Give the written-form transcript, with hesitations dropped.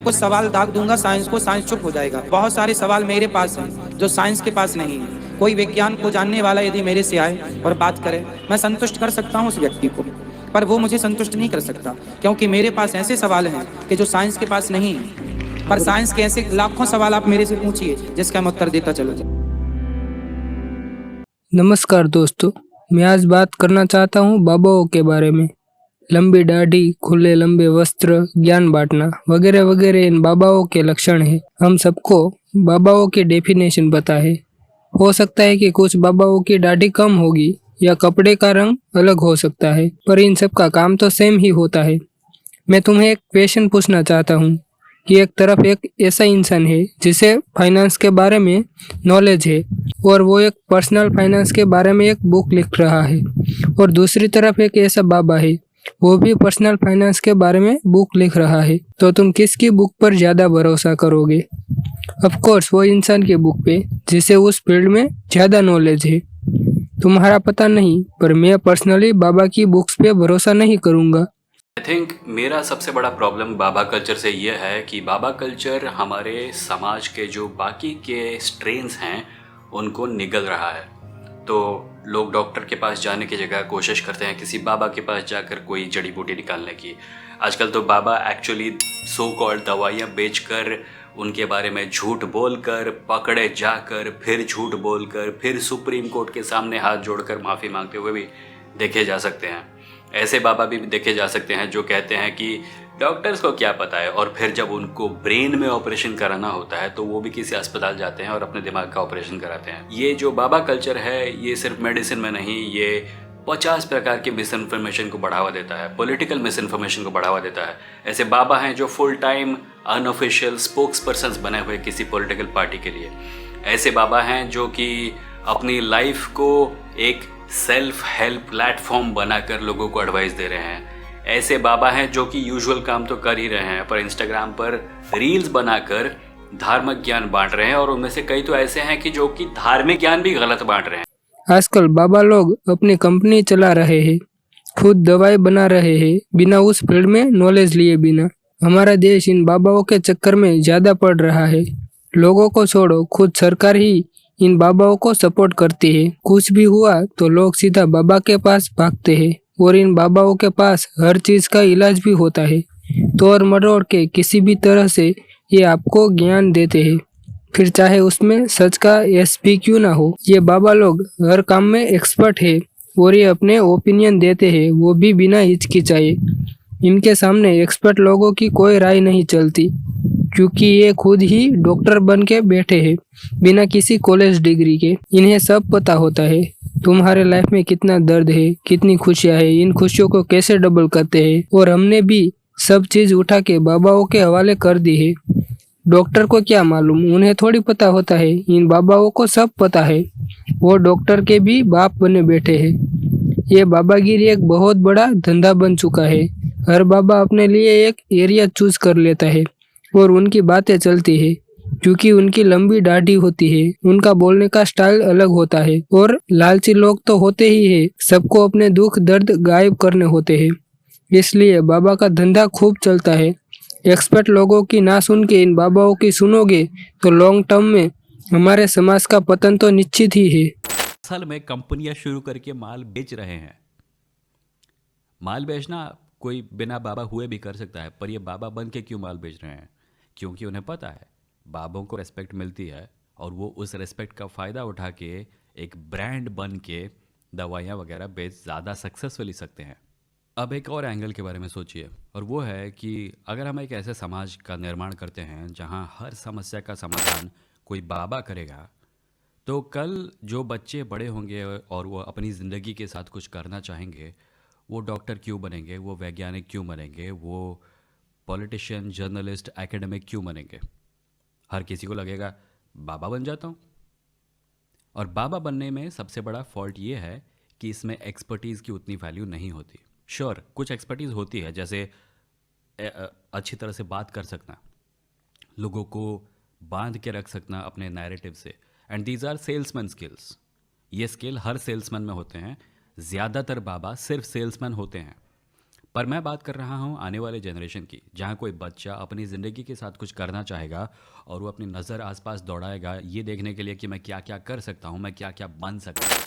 कुछ सवाल दाग दूंगा साइंस को, साइंस चुप हो जाएगा। बहुत सारे सवाल मेरे पास हैं जो साइंस के पास नहीं है। कोई विज्ञान को जानने वाला यदि मेरे से आए और बात करे, मैं संतुष्ट कर सकता हूँ उस व्यक्ति को, पर वो मुझे संतुष्ट नहीं कर सकता, क्योंकि मेरे पास ऐसे सवाल हैं कि जो साइंस के पास नहीं है। पर साइंस के ऐसे लाखों सवाल आप मेरे से पूछिए जिसका मैं उत्तर देता चलो जाऊं। नमस्कार दोस्तों, मैं आज बात करना चाहता हूँ बाबाओं के बारे में। लंबी दाढ़ी, खुले लंबे वस्त्र, ज्ञान बांटना वगैरह वगैरह इन बाबाओं के लक्षण हैं। हम सबको बाबाओं की डेफिनेशन पता है। हो सकता है कि कुछ बाबाओं की दाढ़ी कम होगी या कपड़े का रंग अलग हो सकता है, पर इन सब का काम तो सेम ही होता है। मैं तुम्हें एक क्वेश्चन पूछना चाहता हूँ कि एक तरफ एक ऐसा इंसान है जिसे फाइनेंस के बारे में नॉलेज है और वो एक पर्सनल फाइनेंस के बारे में एक बुक लिख रहा है, और दूसरी तरफ एक ऐसा बाबा है, वो भी पर्सनल फाइनेंस के बारे में बुक लिख रहा है। तो तुम किसकी बुक पर ज़्यादा भरोसा करोगे? ऑफ कोर्स वो इंसान की बुक पे जिसे उस फील्ड में ज़्यादा नॉलेज है। तुम्हारा पता नहीं, पर मैं पर्सनली बाबा की बुक्स पे भरोसा नहीं करूँगा। आई थिंक मेरा सबसे बड़ा प्रॉब्लम बाबा कल्चर से ये है कि बाबा कल्चर हमारे समाज के जो बाकी के स्ट्रेन्स हैं उनको निगल रहा है। तो लोग डॉक्टर के पास जाने की जगह कोशिश करते हैं किसी बाबा के पास जाकर कोई जड़ी बूटी निकालने की। आजकल तो बाबा एक्चुअली सो कॉल्ड दवाइयाँ बेचकर, उनके बारे में झूठ बोलकर, पकड़े जाकर, फिर झूठ बोलकर, फिर सुप्रीम कोर्ट के सामने हाथ जोड़कर माफ़ी मांगते हुए भी देखे जा सकते हैं। ऐसे बाबा भी देखे जा सकते हैं जो कहते हैं कि डॉक्टर्स को क्या पता है, और फिर जब उनको ब्रेन में ऑपरेशन कराना होता है तो वो भी किसी अस्पताल जाते हैं और अपने दिमाग का ऑपरेशन कराते हैं। ये जो बाबा कल्चर है ये सिर्फ मेडिसिन में नहीं, ये 50 प्रकार की मिस इन्फॉर्मेशन को बढ़ावा देता है, पॉलिटिकल मिस इन्फॉर्मेशन को बढ़ावा देता है। ऐसे बाबा हैं जो full time unofficial spokes persons बने हुए किसी पॉलिटिकल पार्टी के लिए। ऐसे बाबा हैं जो कि अपनी लाइफ को एक सेल्फ हेल्प प्लेटफॉर्म बनाकर लोगों को एडवाइस दे रहे हैं। ऐसे बाबा हैं जो कि यूजुअल काम तो कर ही रहे हैं, पर इंस्टाग्राम पर रील्स बनाकर धार्मिक ज्ञान बांट रहे हैं, और उनमें से कई तो ऐसे हैं कि जो कि धार्मिक ज्ञान भी गलत बांट रहे हैं। आजकल बाबा लोग अपनी कंपनी चला रहे हैं, खुद दवाई बना रहे हैं बिना उस फील्ड में नॉलेज लिए बिना। हमारा देश इन बाबाओं के चक्कर में ज्यादा पड़ रहा है। लोगों को छोड़ो, खुद सरकार ही इन बाबाओं को सपोर्ट करती है। कुछ भी हुआ तो लोग सीधा बाबा के पास भागते हैं, और इन बाबाओं के पास हर चीज का इलाज भी होता है। तोड़ मरोड़ के किसी भी तरह से ये आपको ज्ञान देते हैं, फिर चाहे उसमें सच का एसपी क्यों ना हो। ये बाबा लोग हर काम में एक्सपर्ट है, और ये अपने ओपिनियन देते हैं, वो भी बिना हिचकिचाए। इनके सामने एक्सपर्ट लोगों की कोई राय नहीं चलती, क्योंकि ये खुद ही डॉक्टर बन के बैठे हैं बिना किसी कॉलेज डिग्री के। इन्हें सब पता होता है तुम्हारे लाइफ में कितना दर्द है, कितनी खुशियां है, इन खुशियों को कैसे डबल करते हैं। और हमने भी सब चीज उठा के बाबाओं के हवाले कर दी है। डॉक्टर को क्या मालूम, उन्हें थोड़ी पता होता है। इन बाबाओं को सब पता है, वो डॉक्टर के भी बाप बने बैठे हैं। ये बाबागिरी एक बहुत बड़ा धंधा बन चुका है। हर बाबा अपने लिए एक एरिया चूज कर लेता है और उनकी बातें चलती है, क्योंकि उनकी लंबी दाढ़ी होती है, उनका बोलने का स्टाइल अलग होता है। और लालची लोग तो होते ही है, सबको अपने दुख दर्द गायब करने होते हैं। इसलिए बाबा का धंधा खूब चलता है। एक्सपर्ट लोगों की ना सुन के इन बाबाओं की सुनोगे तो लॉन्ग टर्म में हमारे समाज का पतन तो निश्चित ही है। असल में कंपनियां शुरू करके माल बेच रहे हैं। माल बेचना कोई बिना बाबा हुए भी कर सकता है, पर ये बाबा बन के क्यों माल बेच रहे हैं? क्योंकि उन्हें पता है बाबों को रेस्पेक्ट मिलती है, और वो उस रेस्पेक्ट का फ़ायदा उठा के एक ब्रांड बन के दवाइयाँ वगैरह बेच ज़्यादा सक्सेसफुली सकते हैं। अब एक और एंगल के बारे में सोचिए, और वो है कि अगर हम एक ऐसे समाज का निर्माण करते हैं जहाँ हर समस्या का समाधान कोई बाबा करेगा, तो कल जो बच्चे बड़े होंगे और वो अपनी ज़िंदगी के साथ कुछ करना चाहेंगे, वो डॉक्टर क्यों बनेंगे, वो वैज्ञानिक क्यों बनेंगे, वो पॉलिटिशियन, जर्नलिस्ट, एकेडमिक क्यों बनेंगे? हर किसी को लगेगा बाबा बन जाता हूँ। और बाबा बनने में सबसे बड़ा फॉल्ट ये है कि इसमें एक्सपर्टीज़ की उतनी वैल्यू नहीं होती। श्योर, कुछ एक्सपर्टीज़ होती है, जैसे अच्छी तरह से बात कर सकना, लोगों को बांध के रख सकना अपने नैरेटिव से, and these are salesman skills. ये स्किल हर सेल्समैन में होते हैं। ज़्यादातर बाबा सिर्फ सेल्समैन होते हैं, पर मैं बात कर रहा हूँ आने वाले जनरेशन की, जहाँ कोई बच्चा अपनी ज़िंदगी के साथ कुछ करना चाहेगा और वो अपनी नज़र आसपास दौड़ाएगा ये देखने के लिए कि मैं क्या क्या कर सकता हूँ, मैं क्या क्या बन सकता हूँ।